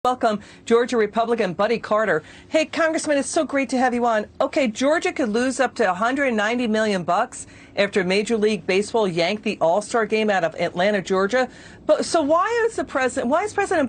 Welcome, Georgia Republican Buddy Carter. Hey, Congressman, it's so great to have you on. Okay, Georgia could lose up to $190 million after Major League Baseball yanked the All-Star game out of Atlanta, Georgia. But so why is President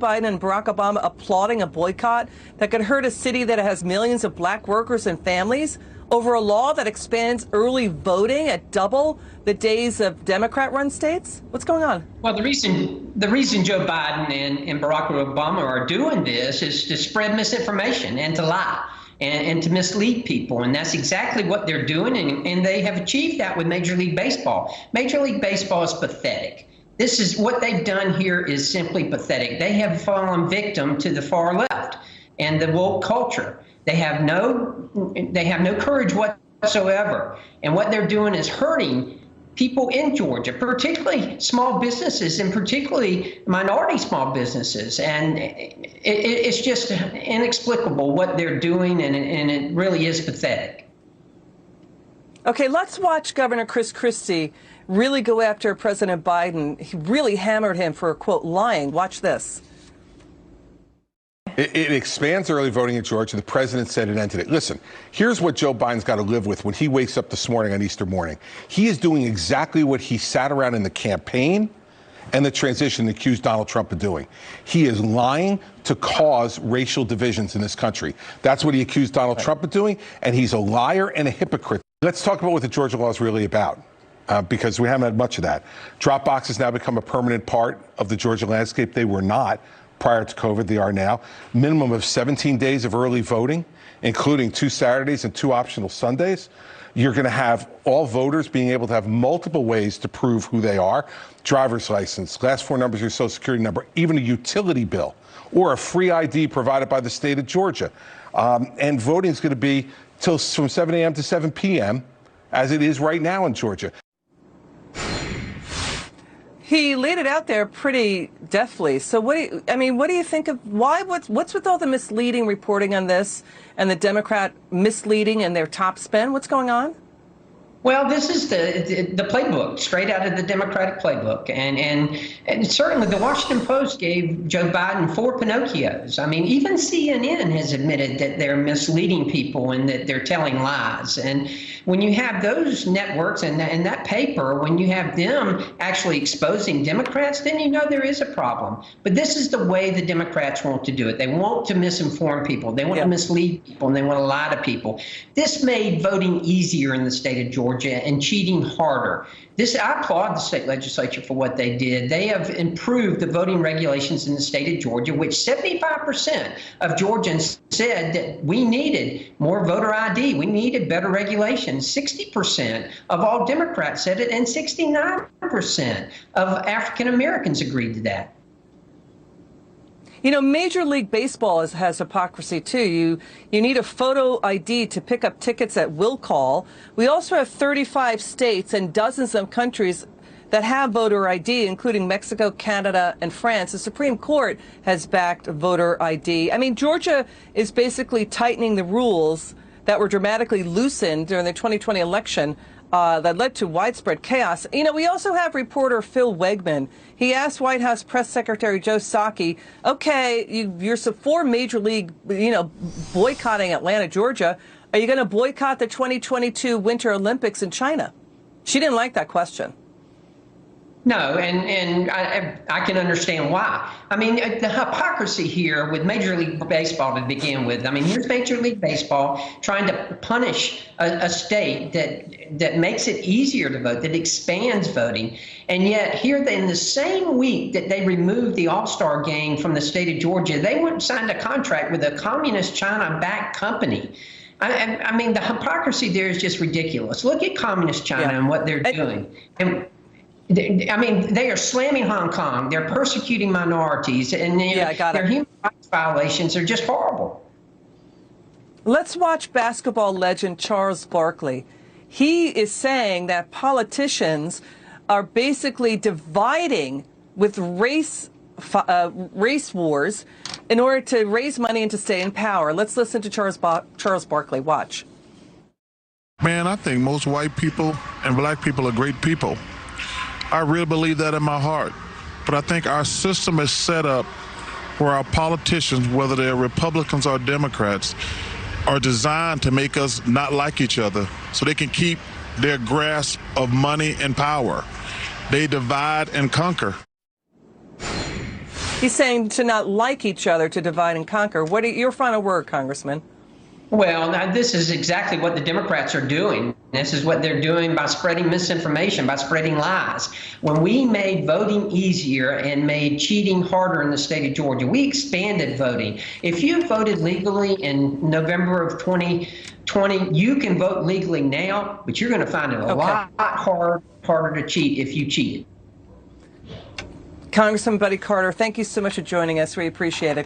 Biden and Barack Obama applauding a boycott that could hurt a city that has millions of black workers and families over a law that expands early voting at double the days of Democrat-run states? What's going on? Well, the reason Joe Biden and Barack Obama are doing this is to spread misinformation and to lie and to mislead people. And that's exactly what they're doing. And they have achieved that with Major League Baseball. Major League Baseball is pathetic. This is what they've done here is simply pathetic. They have fallen victim to the far left and the woke culture. They have no courage whatsoever. And what they're doing is hurting people in Georgia, particularly small businesses and particularly minority small businesses. And it's just inexplicable what they're doing, and it really is pathetic. Okay, let's watch Governor Chris Christie really go after President Biden. He really hammered him for, quote, lying. Watch this. It expands early voting in Georgia. The president said it ended it. Listen, here's what Joe Biden's got to live with when he wakes up this morning on Easter morning. He is doing exactly what he sat around in the campaign and the transition accused Donald Trump of doing. He is lying to cause racial divisions in this country. That's what he accused Donald Trump of doing, and he's a liar and a hypocrite. Let's talk about what the Georgia law is really about. Because we haven't had much of that. Drop boxes now become a permanent part of the Georgia landscape. They were not prior to COVID. They are now. Minimum of 17 days of early voting, including 2 Saturdays and 2 optional Sundays. You're going to have all voters being able to have multiple ways to prove who they are. Driver's license, last 4 numbers of your social security number, even a utility bill, or a free ID provided by the state of Georgia. And voting is going to be from 7 a.m. to 7 p.m., as it is right now in Georgia. He laid it out there pretty deftly. So what do you think of what's with all the misleading reporting on this and the Democrat misleading and their top spin? What's going on? Well, this is the playbook, straight out of the Democratic playbook. And certainly the Washington Post gave Joe Biden 4 Pinocchios. I mean, even CNN has admitted that they're misleading people and that they're telling lies. And when you have those networks and that paper, when you have them actually exposing Democrats, then you know there is a problem. But this is the way the Democrats want to do it. They want to misinform people. They want to mislead people, and they want to lie to people. This made voting easier in the state of Georgia and cheating harder. I applaud the state legislature for what they did. They have improved the voting regulations in the state of Georgia, which 75% of Georgians said that we needed more voter ID. We needed better regulations. 60% of all Democrats said it, and 69% of African Americans agreed to that. You know, Major League Baseball has hypocrisy, too. You need a photo ID to pick up tickets at will call. We also have 35 states and dozens of countries that have voter ID, including Mexico, Canada, and France. The Supreme Court has backed voter ID. I mean, Georgia is basically tightening the rules that were dramatically loosened during the 2020 election that led to widespread chaos. You know, we also have reporter Phil Wegman. He asked White House Press Secretary Joe Psaki, okay, you're for Major League, boycotting Atlanta, Georgia. Are you going to boycott the 2022 Winter Olympics in China? She didn't like that question. No, and I can understand why. I mean, the hypocrisy here with Major League Baseball to begin with. I mean, here's Major League Baseball trying to punish a state that makes it easier to vote, that expands voting. And yet here in the same week that they removed the All-Star game from the state of Georgia, they went and signed a contract with a communist China-backed company. I mean, the hypocrisy there is just ridiculous. Look at communist China and what they're doing. I mean, they are slamming Hong Kong. They're persecuting minorities, and their human rights violations are just horrible. Let's watch basketball legend Charles Barkley. He is saying that politicians are basically dividing with race wars in order to raise money and to stay in power. Let's listen to Charles Barkley. Watch. Man, I think most white people and black people are great people. I really believe that in my heart. But I think our system is set up where our politicians, whether they're Republicans or Democrats, are designed to make us not like each other so they can keep their grasp of money and power. They divide and conquer. He's saying to not like each other, to divide and conquer. What are your final word, Congressman? Well, now this is exactly what the Democrats are doing. This is what they're doing by spreading misinformation, by spreading lies. When we made voting easier and made cheating harder in the state of Georgia, we expanded voting. If you voted legally in November of 2020, you can vote legally now, but you're going to find it a lot harder to cheat if you cheated. Congressman Buddy Carter, thank you so much for joining us. We appreciate it.